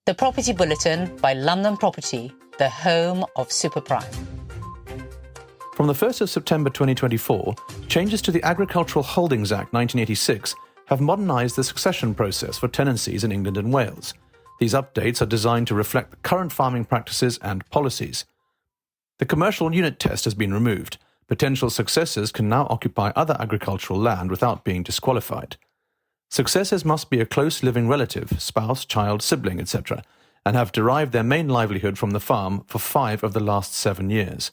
The Property Bulletin by London Property, the home of superprime. From the 1st of September 2024, changes to the Agricultural Holdings Act 1986 have modernised the succession process for tenancies in England and Wales. These updates are designed to reflect the current farming practices and policies. The commercial unit test has been removed. Potential successors can now occupy other agricultural land without being disqualified. Successors must be a close living relative, spouse, child, sibling, etc., and have derived their main livelihood from the farm for 5 of the last 7 years.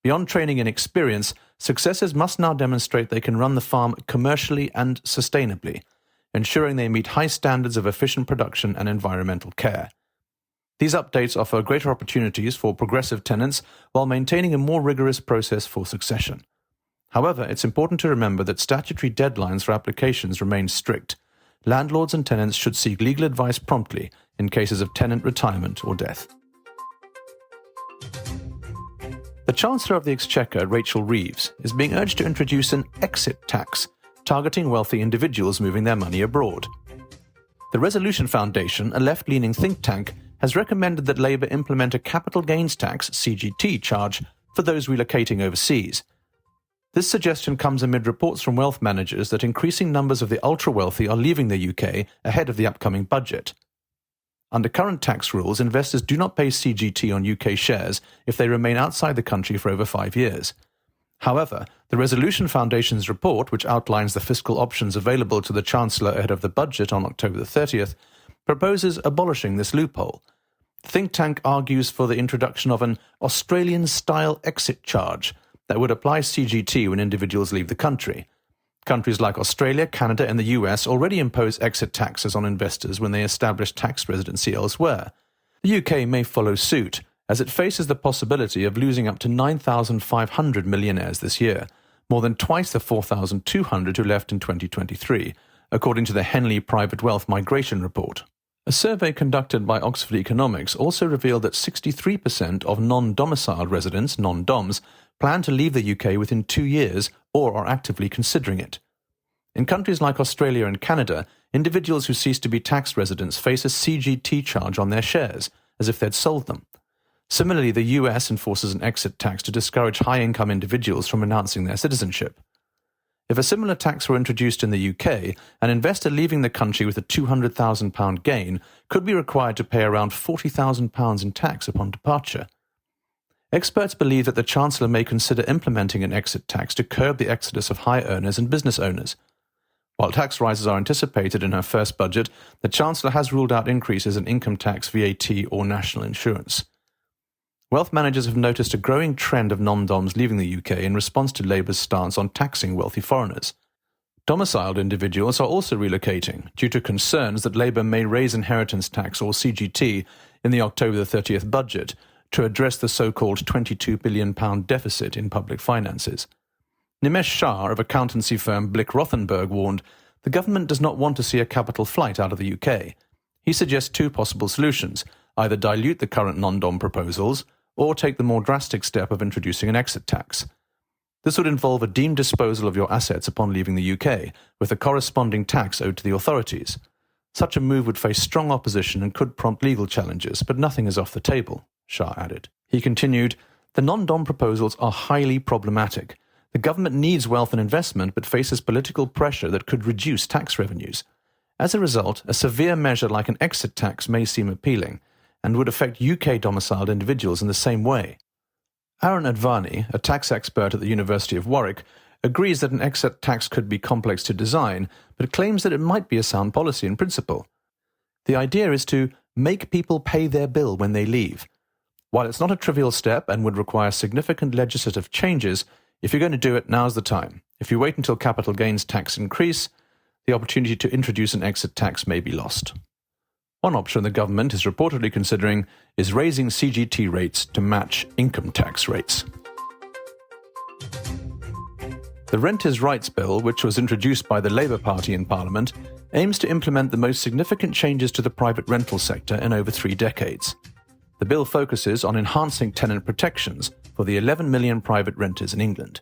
Beyond training and experience, successors must now demonstrate they can run the farm commercially and sustainably, ensuring they meet high standards of efficient production and environmental care. These updates offer greater opportunities for progressive tenants while maintaining a more rigorous process for succession. However, it's important to remember that statutory deadlines for applications remain strict. Landlords and tenants should seek legal advice promptly in cases of tenant retirement or death. The Chancellor of the Exchequer, Rachel Reeves, is being urged to introduce an exit tax, targeting wealthy individuals moving their money abroad. The Resolution Foundation, a left-leaning think tank, has recommended that Labour implement a capital gains tax (CGT) charge for those relocating overseas. This suggestion comes amid reports from wealth managers that increasing numbers of the ultra-wealthy are leaving the UK ahead of the upcoming budget. Under current tax rules, investors do not pay CGT on UK shares if they remain outside the country for over 5 years. However, the Resolution Foundation's report, which outlines the fiscal options available to the Chancellor ahead of the budget on October the 30th, proposes abolishing this loophole. The think tank argues for the introduction of an Australian-style exit charge that would apply CGT when individuals leave the country. Countries like Australia, Canada and the US already impose exit taxes on investors when they establish tax residency elsewhere. The UK may follow suit, as it faces the possibility of losing up to 9,500 millionaires this year, more than twice the 4,200 who left in 2023, according to the Henley Private Wealth Migration Report. A survey conducted by Oxford Economics also revealed that 63% of non-domiciled residents, non-doms, plan to leave the UK within 2 years or are actively considering it. In countries like Australia and Canada, individuals who cease to be tax residents face a CGT charge on their shares, as if they'd sold them. Similarly, the US enforces an exit tax to discourage high-income individuals from renouncing their citizenship. If a similar tax were introduced in the UK, an investor leaving the country with a £200,000 gain could be required to pay around £40,000 in tax upon departure. Experts believe that the Chancellor may consider implementing an exit tax to curb the exodus of high earners and business owners. While tax rises are anticipated in her first budget, the Chancellor has ruled out increases in income tax, VAT or national insurance. Wealth managers have noticed a growing trend of non-doms leaving the UK in response to Labour's stance on taxing wealthy foreigners. Domiciled individuals are also relocating due to concerns that Labour may raise inheritance tax or CGT in the October the 30th budget to address the so-called £22 billion deficit in public finances. Nimesh Shah of accountancy firm Blick Rothenberg warned, the government does not want to see a capital flight out of the UK. He suggests 2 possible solutions, either dilute the current non-dom proposals or take the more drastic step of introducing an exit tax. This would involve a deemed disposal of your assets upon leaving the UK, with a corresponding tax owed to the authorities. Such a move would face strong opposition and could prompt legal challenges, but nothing is off the table, Shah added. He continued, the non-dom proposals are highly problematic. The government needs wealth and investment but faces political pressure that could reduce tax revenues. As a result, a severe measure like an exit tax may seem appealing and would affect UK-domiciled individuals in the same way. Aaron Advani, a tax expert at the University of Warwick, agrees that an exit tax could be complex to design, but claims that it might be a sound policy in principle. The idea is to make people pay their bill when they leave. While it's not a trivial step and would require significant legislative changes, if you're going to do it, now's the time. If you wait until capital gains tax increase, the opportunity to introduce an exit tax may be lost. One option the government is reportedly considering is raising CGT rates to match income tax rates. The Renters' Rights Bill, which was introduced by the Labour Party in Parliament, aims to implement the most significant changes to the private rental sector in over 3 decades. The bill focuses on enhancing tenant protections for the 11 million private renters in England.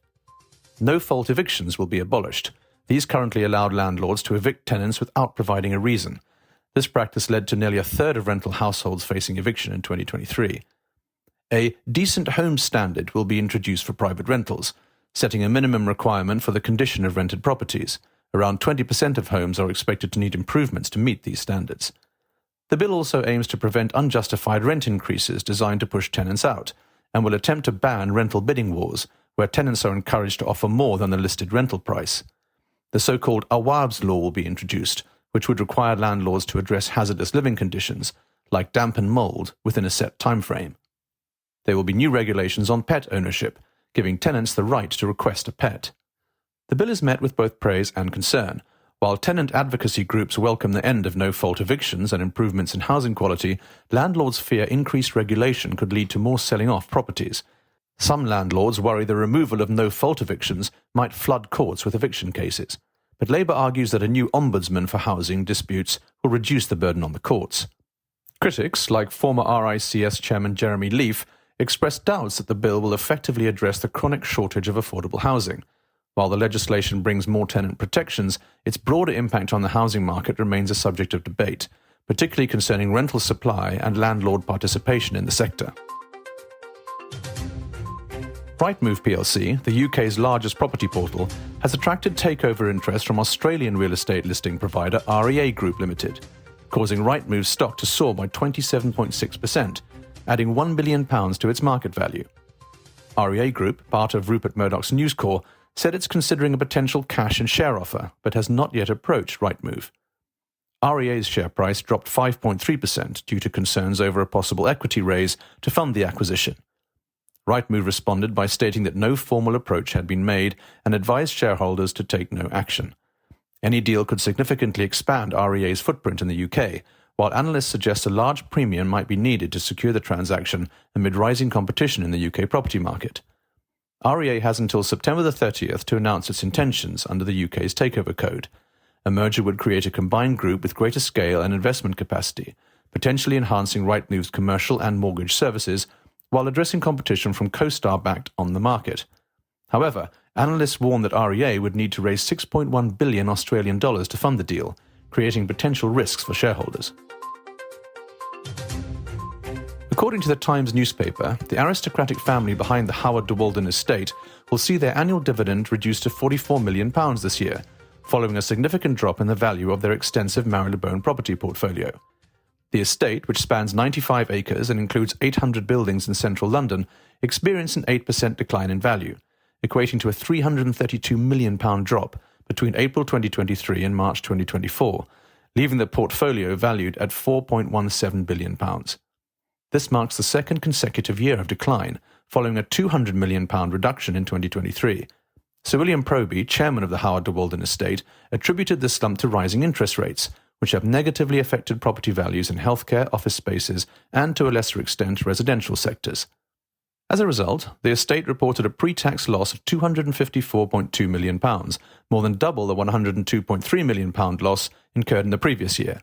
No-fault evictions will be abolished. These currently allow landlords to evict tenants without providing a reason. This practice led to nearly a third of rental households facing eviction in 2023. A decent home standard will be introduced for private rentals, setting a minimum requirement for the condition of rented properties. Around 20% of homes are expected to need improvements to meet these standards. The bill also aims to prevent unjustified rent increases designed to push tenants out, and will attempt to ban rental bidding wars, where tenants are encouraged to offer more than the listed rental price. The so-called Awab's law will be introduced, which would require landlords to address hazardous living conditions, like damp and mould, within a set time frame. There will be new regulations on pet ownership, giving tenants the right to request a pet. The bill is met with both praise and concern. While tenant advocacy groups welcome the end of no-fault evictions and improvements in housing quality, landlords fear increased regulation could lead to more selling off properties. Some landlords worry the removal of no-fault evictions might flood courts with eviction cases, but Labour argues that a new ombudsman for housing disputes will reduce the burden on the courts. Critics, like former RICS chairman Jeremy Leaf, expressed doubts that the bill will effectively address the chronic shortage of affordable housing. While the legislation brings more tenant protections, its broader impact on the housing market remains a subject of debate, particularly concerning rental supply and landlord participation in the sector. Rightmove plc, the UK's largest property portal, has attracted takeover interest from Australian real estate listing provider REA Group Limited, causing Rightmove's stock to soar by 27.6%, adding £1 billion to its market value. REA Group, part of Rupert Murdoch's News Corp, said it's considering a potential cash and share offer, but has not yet approached Rightmove. REA's share price dropped 5.3% due to concerns over a possible equity raise to fund the acquisition. Rightmove responded by stating that no formal approach had been made and advised shareholders to take no action. Any deal could significantly expand REA's footprint in the UK, while analysts suggest a large premium might be needed to secure the transaction amid rising competition in the UK property market. REA has until September the 30th to announce its intentions under the UK's Takeover Code. A merger would create a combined group with greater scale and investment capacity, potentially enhancing Rightmove's commercial and mortgage services, while addressing competition from CoStar-backed On the Market. However, analysts warn that REA would need to raise $6.1 billion Australian dollars to fund the deal, creating potential risks for shareholders. According to the Times newspaper, the aristocratic family behind the Howard de Walden estate will see their annual dividend reduced to £44 million this year, following a significant drop in the value of their extensive Marylebone property portfolio. The estate, which spans 95 acres and includes 800 buildings in central London, experienced an 8% decline in value, equating to a £332 million drop between April 2023 and March 2024, leaving the portfolio valued at £4.17 billion. This marks the second consecutive year of decline, following a £200 million reduction in 2023. Sir William Proby, chairman of the Howard de Walden estate, attributed this slump to rising interest rates, which have negatively affected property values in healthcare, office spaces, and to a lesser extent residential sectors. As a result, the estate reported a pre-tax loss of £254.2 million, more than double the £102.3 million loss incurred in the previous year.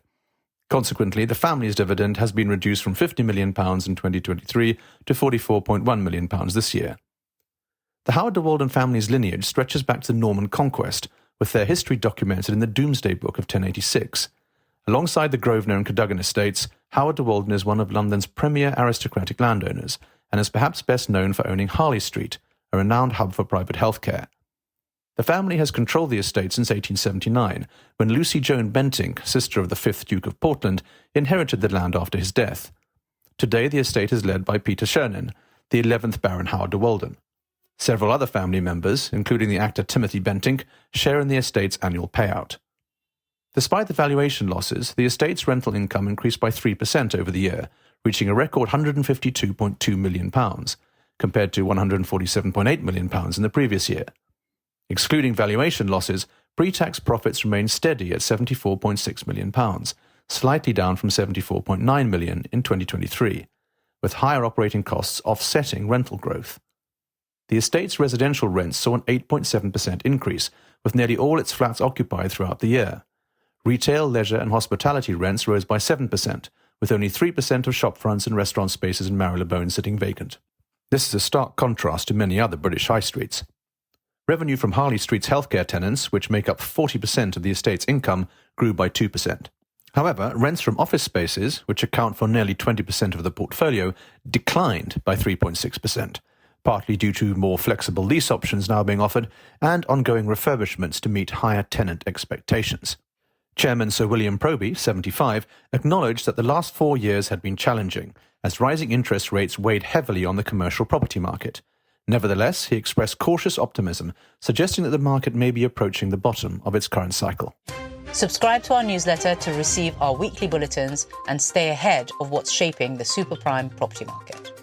Consequently, the family's dividend has been reduced from £50 million in 2023 to £44.1 million this year. The Howard de Walden family's lineage stretches back to the Norman Conquest, with their history documented in the Domesday Book of 1086. Alongside the Grosvenor and Cadogan estates, Howard de Walden is one of London's premier aristocratic landowners, and is perhaps best known for owning Harley Street, a renowned hub for private healthcare. The family has controlled the estate since 1879, when Lucy Joan Bentinck, sister of the 5th Duke of Portland, inherited the land after his death. Today the estate is led by Peter Chernin, the 11th Baron Howard de Walden. Several other family members, including the actor Timothy Bentinck, share in the estate's annual payout. Despite the valuation losses, the estate's rental income increased by 3% over the year, reaching a record £152.2 million, compared to £147.8 million in the previous year. Excluding valuation losses, pre-tax profits remained steady at £74.6 million, slightly down from £74.9 million in 2023, with higher operating costs offsetting rental growth. The estate's residential rents saw an 8.7% increase, with nearly all its flats occupied throughout the year. Retail, leisure and hospitality rents rose by 7%, with only 3% of shopfronts and restaurant spaces in Marylebone sitting vacant. This is a stark contrast to many other British high streets. Revenue from Harley Street's healthcare tenants, which make up 40% of the estate's income, grew by 2%. However, rents from office spaces, which account for nearly 20% of the portfolio, declined by 3.6%, partly due to more flexible lease options now being offered and ongoing refurbishments to meet higher tenant expectations. Chairman Sir William Proby, 75, acknowledged that the last 4 years had been challenging, as rising interest rates weighed heavily on the commercial property market. Nevertheless, he expressed cautious optimism, suggesting that the market may be approaching the bottom of its current cycle. Subscribe to our newsletter to receive our weekly bulletins and stay ahead of what's shaping the super prime property market.